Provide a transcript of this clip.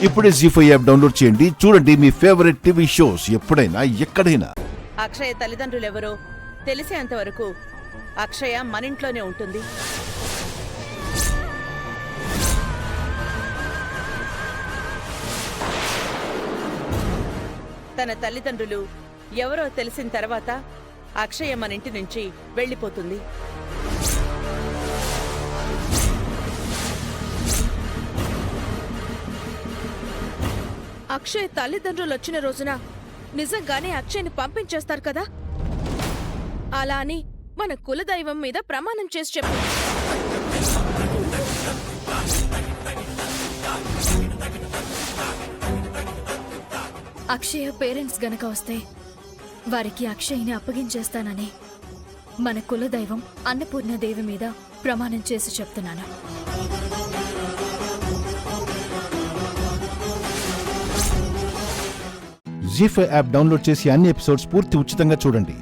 ఇప్పుడే జీ5 app download చేయండి. చూడండి మీ ఫేవరెట్ టీవీ షోస్ ఎప్పుడైనా ఎక్కడైనా. అక్షయ తల్లిదండ్రులెవరో తెలిసేంత వరకు అక్షయ మనింట్లోనే ఉంటుంది. తన తల్లిదండ్రులు ఎవరో తెలిసిన తర్వాత అక్షయ మనింటి నుంచి వెళ్ళిపోతుంది. అక్షయ్ తల్లిదండ్రులు వచ్చిన రోజున నిజంగానే అక్షయ్ని పంపించేస్తారు కదా? అలా అని మన కులదైవం మీద ప్రమాణం చేసి చెప్పు. అక్షయ పేరెంట్స్ గనక వస్తే వారికి అక్షయ్ని అప్పగించేస్తానని మన కులదైవం అన్నపూర్ణదేవి మీద ప్రమాణం చేసి చెప్తున్నాను. జీ5 యాప్ డౌన్లోడ్ చేసి అన్ని ఎపిసోడ్స్ పూర్తి ఉచితంగా చూడండి.